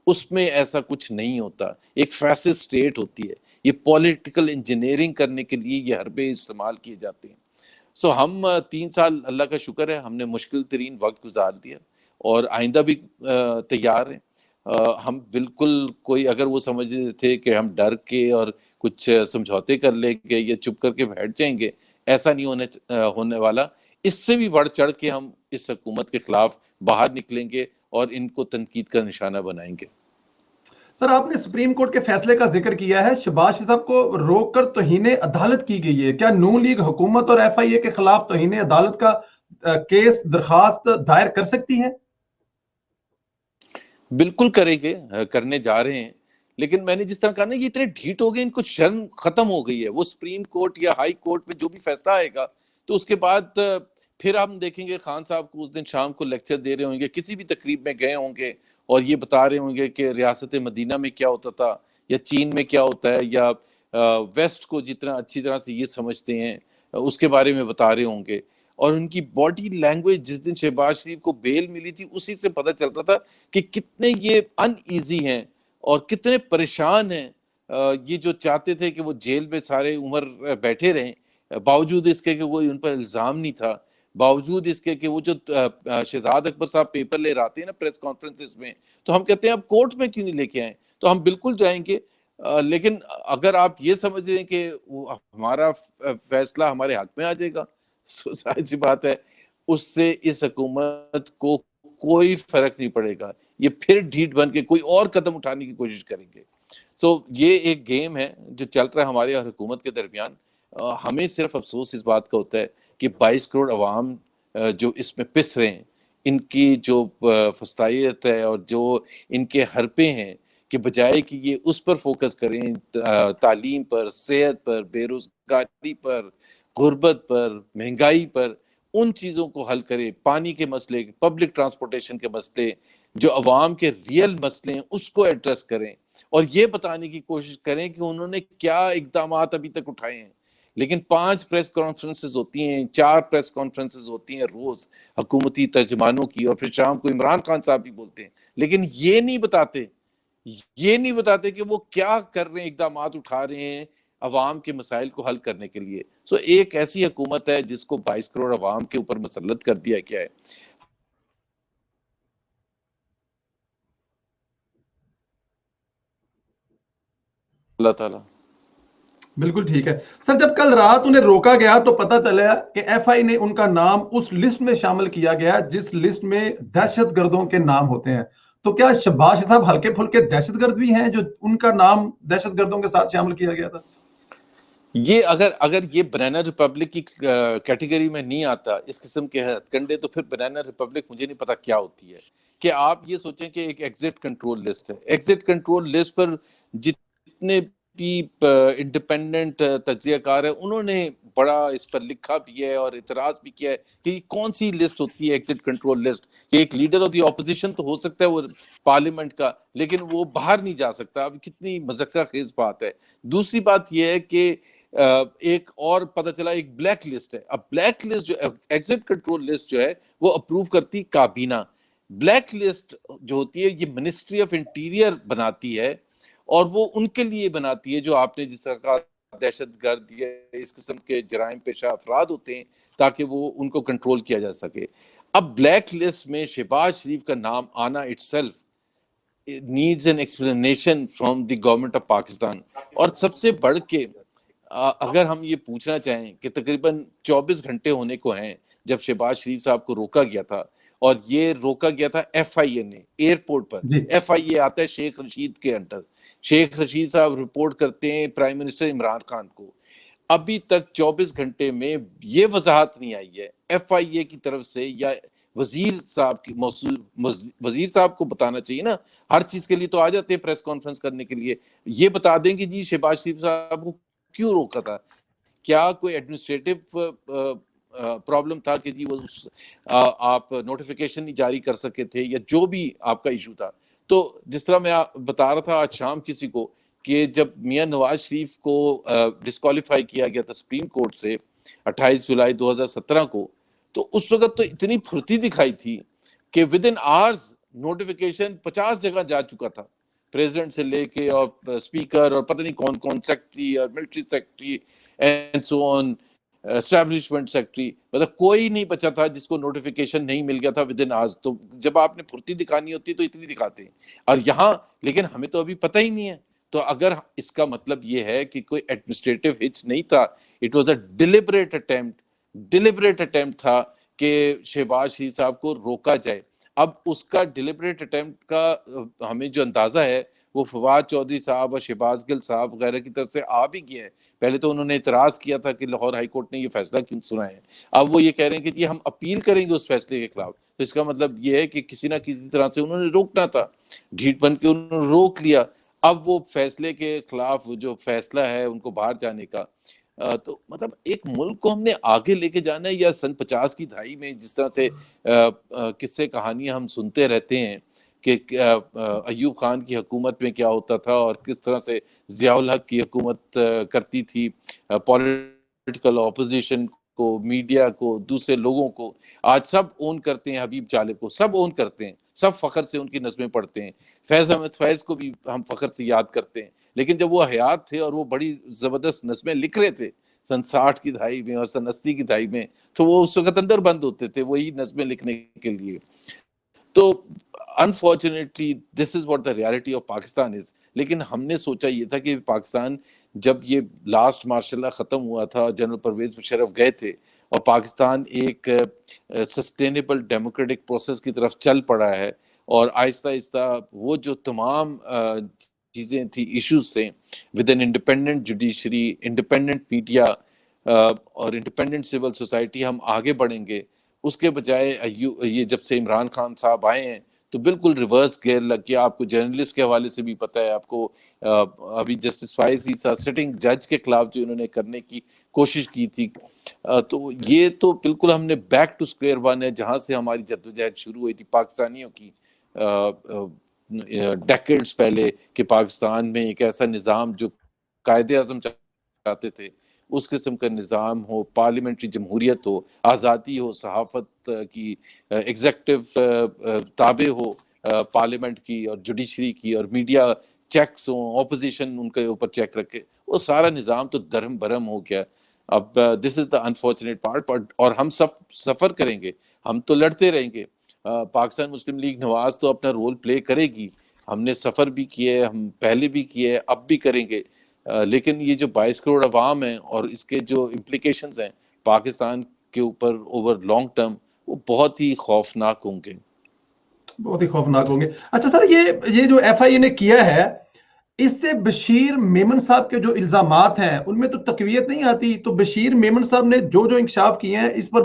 اس میں ایسا کچھ نہیں ہوتا. ایک فیصل اسٹیٹ ہوتی ہے, یہ پولیٹیکل انجینئرنگ کرنے کے لیے یہ حربے استعمال کیے جاتے ہیں. سو ہم 3 سال اللہ کا شکر ہے ہم نے مشکل ترین وقت گزار دیا اور آئندہ بھی تیار ہیں. ہم بالکل کوئی اگر وہ سمجھتے تھے کہ ہم ڈر کے اور کچھ سمجھوتے کر لیں گے یا چپ کر کے بیٹھ جائیں گے, ایسا نہیں ہونے والا. اس سے بھی بڑھ چڑھ کے ہم اس حکومت کے خلاف باہر نکلیں گے اور ان کو تنقید کا نشانہ بنائیں گے. سر آپ نے سپریم کورٹ کے فیصلے کا ذکر کیا ہے, شہباز شریف صاحب کو روک کر توہین عدالت کی گئی ہے. کیا نون لیگ حکومت اور ایف آئی اے کے خلاف توہین عدالت کا کیس درخواست دائر کر سکتی ہے؟ بالکل کریں گے, کرنے جا رہے ہیں. لیکن میں نے جس طرح کہا نا, یہ اتنے ڈھیٹ ہو گئے, ان کو شرم ختم ہو گئی ہے. وہ سپریم کورٹ یا ہائی کورٹ میں جو بھی فیصلہ آئے گا تو اس کے بعد پھر ہم دیکھیں گے خان صاحب کو اس دن شام کو لیکچر دے رہے ہوں گے, کسی بھی تقریب میں گئے ہوں گے اور یہ بتا رہے ہوں گے کہ ریاست مدینہ میں کیا ہوتا تھا یا چین میں کیا ہوتا ہے یا ویسٹ کو جتنا اچھی طرح سے یہ سمجھتے ہیں اس کے بارے میں بتا رہے ہوں گے. اور ان کی باڈی لینگویج جس دن شہباز شریف کو بیل ملی تھی اسی سے پتہ چل رہا تھا کہ کتنے یہ ان ایزی ہیں اور کتنے پریشان ہیں. یہ جو چاہتے تھے کہ وہ جیل میں سارے عمر بیٹھے رہیں, باوجود اس کے کہ کوئی ان پر الزام نہیں تھا, باوجود اس کے کہ وہ جو شہزاد اکبر صاحب پیپر لے رہے ہیں نا پریس کانفرنسز میں, تو ہم کہتے ہیں اب کورٹ میں کیوں نہیں لے کے آئیں. تو ہم بالکل جائیں گے. لیکن اگر آپ یہ سمجھ رہے ہیں کہ ہمارا فیصلہ ہمارے حق میں آ جائے گا, ظاہر سی بات ہے اس سے اس حکومت کو کوئی فرق نہیں پڑے گا. یہ پھر ڈھیٹ بن کے کوئی اور قدم اٹھانے کی کوشش کریں گے. سو یہ ایک گیم ہے جو چل رہا ہے ہمارے اور حکومت کے درمیان. ہمیں صرف افسوس اس بات کا ہوتا ہے کہ 22 کروڑ عوام جو اس میں پس رہے ہیں, ان کی جو فسطائیت ہے اور جو ان کے حربے ہیں, کہ بجائے کہ یہ اس پر فوکس کریں, تعلیم پر, صحت پر, بے روزگاری پر, غربت پر, مہنگائی پر, ان چیزوں کو حل کرے, پانی کے مسئلے, پبلک ٹرانسپورٹیشن کے مسئلے, جو عوام کے ریئل مسئلے ہیں اس کو ایڈریس کریں اور یہ بتانے کی کوشش کریں کہ انہوں نے کیا اقدامات ابھی تک اٹھائے ہیں. لیکن 5 پریس کانفرنسز ہوتی ہیں, 4 پریس کانفرنسز ہوتی ہیں روز حکومتی ترجمانوں کی, اور پھر شام کو عمران خان صاحب بھی بولتے ہیں, لیکن یہ نہیں بتاتے کہ وہ کیا کر رہے ہیں, اقدامات اٹھا رہے ہیں عوام کے مسائل کو حل کرنے کے لیے. سو ایک ایسی حکومت ہے جس کو 22 کروڑ عوام کے اوپر مسلط کر دیا گیا ہے. اللہ تعالیٰ. بالکل ٹھیک ہے سر. جب کل رات انہیں روکا گیا تو پتہ چلا کہ ایف آئی نے ان کا نام اس لسٹ میں شامل کیا گیا جس لسٹ میں دہشت گردوں کے نام ہوتے ہیں. تو کیا شہباز شریف صاحب ہلکے پھلکے دہشت گرد بھی ہیں جو ان کا نام دہشت گردوں کے ساتھ شامل کیا گیا تھا؟ یہ اگر یہ بنانا ریپبلک کی کیٹیگری میں نہیں آتا اس قسم کے ہتھ کنڈے, تو پھر بنانا ریپبلک مجھے نہیں پتا کیا ہوتی ہے. کہ آپ یہ سوچیں کہ ایک ایگزٹ کنٹرول لسٹ ہے, ایگزٹ کنٹرول لسٹ پر جتنے بھی انڈیپینڈنٹ تجزیہ کار ہے انہوں نے بڑا اس پر لکھا بھی ہے اور اعتراض بھی کیا ہے کہ یہ کون سی لسٹ ہوتی ہے ایگزٹ کنٹرول لسٹ. کہ ایک لیڈر آف دی اپوزیشن تو ہو سکتا ہے وہ پارلیمنٹ کا, لیکن وہ باہر نہیں جا سکتا. اب کتنی مذکرہ خیز بات ہے. دوسری بات یہ ہے کہ ایک اور پتہ چلا ایک بلیک لسٹ ہے. اب بلیک لسٹ جو ایگزٹ کنٹرول لسٹ جو ہے وہ اپروو کرتی کابینہ. بلیک لسٹ جو ہوتی ہے یہ منسٹری آف انٹیریئر بناتی ہے, اور وہ ان کے لیے بناتی ہے جو آپ نے جس طرح کا دہشت گرد یا اس قسم کے جرائم پیشہ افراد ہوتے ہیں, تاکہ وہ ان کو کنٹرول کیا جا سکے. اب بلیک لسٹ میں شہباز شریف کا نام آنا itself needs an explanation from the government of Pakistan. اور سب سے بڑھ کے اگر ہم یہ پوچھنا چاہیں کہ تقریباً 24 گھنٹے ہونے کو ہیں جب شہباز شریف صاحب کو روکا گیا تھا, اور یہ روکا گیا تھا ایف آئی اے نے ایئرپورٹ پر. ایف آئی اے آتا ہے شیخ رشید کے انڈر. شیخ رشید صاحب رپورٹ کرتے ہیں پرائم منسٹر عمران خان کو. ابھی تک 24 گھنٹے میں یہ وضاحت نہیں آئی ہے ایف آئی اے کی طرف سے, یا وزیر صاحب کی موصول وزیر صاحب کو بتانا چاہیے نا, ہر چیز کے لیے تو آ جاتے ہیں پریس کانفرنس کرنے کے لیے. یہ بتا دیں کہ جی شہباز شریف صاحب کو کیوں روکا تھا, کیا کوئی ایڈمنسٹریٹو پرابلم تھا کہ جی وہ آپ نوٹیفیکیشن نہیں جاری کر سکے تھے, یا جو بھی آپ کا ایشو تھا. تو جس طرح میں بتا رہا تھا آج شام کسی کو کہ جب میاں نواز شریف کو ڈسکوالیفائی کیا گیا تھا سپریم کورٹ سے 28 جولائی 2017 کو, تو اس وقت تو اتنی پھرتی دکھائی تھی کہ ود ان آورز نوٹیفیکیشن 50 جگہ جا چکا تھا, پریزیڈنٹ سے لے کے اور اسپیکر اور پتہ نہیں کون کون سیکٹری اور military secretary and so on, establishment secretary, مطلب کوئی نہیں بچا تھا جس کو نوٹیفیکیشن نہیں مل گیا تھا ود ان آورز. تو جب آپ نے پھرتی دکھانی ہوتی ہے تو اتنی دکھاتے ہیں, اور یہاں لیکن ہمیں تو ابھی پتہ ہی نہیں ہے. تو اگر اس کا مطلب یہ ہے کہ کوئی ایڈمنسٹریٹو ہچ نہیں تھا, it was a deliberate attempt تھا کہ شہباز شریف صاحب کو روکا جائے. اب اس کا ڈیلیبریٹ اٹیمپٹ کا ہمیں جو اندازہ ہے وہ فواد چودھری صاحب اور شہباز گل صاحب وغیرہ کی طرف سے آ بھی گیا ہے. پہلے تو انہوں نے اعتراض کیا تھا کہ لاہور ہائی کورٹ نے یہ فیصلہ کیوں سنایا ہے. اب وہ یہ کہہ رہے ہیں کہ جی ہم اپیل کریں گے اس فیصلے کے خلاف. تو اس کا مطلب یہ ہے کہ کسی نہ کسی طرح سے انہوں نے روکنا تھا, ڈھیٹ بن کے انہوں نے روک لیا. اب وہ فیصلے کے خلاف جو فیصلہ ہے ان کو باہر جانے کا, تو مطلب ایک ملک کو ہم نے آگے لے کے جانا ہے, یا سن 50 کی دہائی میں جس طرح سے قصے کہانیاں ہم سنتے رہتے ہیں کہ ایوب خان کی حکومت میں کیا ہوتا تھا اور کس طرح سے ضیاء الحق کی حکومت کرتی تھی, پولیٹیکل اپوزیشن کو, میڈیا کو, دوسرے لوگوں کو. آج سب اون کرتے ہیں حبیب جالب کو, سب اون کرتے ہیں, سب فخر سے ان کی نظمیں پڑھتے ہیں. فیض احمد فیض کو بھی ہم فخر سے یاد کرتے ہیں. لیکن جب وہ حیات تھے اور وہ بڑی زبردست نظمیں لکھ رہے تھے سن 60 کی دہائی میں اور سن 80 کی دہائی میں, تو وہ اس وقت اندر بند ہوتے تھے وہی نظمیں لکھنے کے لیے. تو unfortunately this is what the reality of Pakistan is. لیکن ہم نے سوچا یہ تھا کہ پاکستان جب یہ لاسٹ مارشاء اللہ ختم ہوا تھا, جنرل پرویز مشرف گئے تھے اور پاکستان ایک سسٹینیبل ڈیموکریٹک پروسیس کی طرف چل پڑا ہے, اور آہستہ آہستہ وہ جو تمام چیزیں تھیں, ایشوز تھے, with an independent judiciary, independent media اور انڈیپینڈنٹ سول سوسائٹی ہم آگے بڑھیں گے. اس کے بجائے یہ جب سے عمران خان صاحب آئے ہیں تو بالکل ریورس گیئر لگ گیا. آپ کو جرنلسٹ کے حوالے سے بھی پتہ ہے, آپ کو ابھی جسٹس فائز عیسیٰ سٹنگ جج کے خلاف جو انہوں نے کرنے کی کوشش کی تھی, تو یہ تو بالکل ہم نے بیک ٹو اسکوئر ون ہے, جہاں سے ہماری جدوجہد شروع ہوئی تھی پاکستانیوں کی ڈیکیڈز پہلے, کہ پاکستان میں ایک ایسا نظام جو قائد اعظم چاہتے تھے اس قسم کا نظام ہو, پارلیمنٹری جمہوریت ہو, آزادی ہو, صحافت کی ایگزیکٹو تابع ہو پارلیمنٹ کی اور جوڈیشری کی, اور میڈیا چیکس ہوں, اپوزیشن ان کے اوپر چیک رکھے. وہ سارا نظام تو درہم برہم ہو گیا. اب دس از دا انفارچونیٹ پارٹ. اور ہم سب سفر کریں گے, ہم تو لڑتے رہیں گے. پاکستان مسلم لیگ نواز تو اپنا رول پلے کرے گی. ہم نے سفر بھی کیے, ہم پہلے بھی کیے, اب بھی کریں گے. لیکن یہ جو 22 کروڑ عوام ہیں اور اس کے جو امپلیکیشنز ہیں پاکستان کے اوپر اوور لانگ ٹرم, وہ بہت ہی خوفناک ہوں گے, بہت ہی خوفناک ہوں گے. اچھا سر, یہ جو ایف آئی اے نے کیا ہے, اس سے بشیر میمن صاحب کے جو الزامات ہیں ان میں تو تقویت نہیں آتی. تو بشیر میمن صاحب نے جو انکشاف کیے ہیں اس پر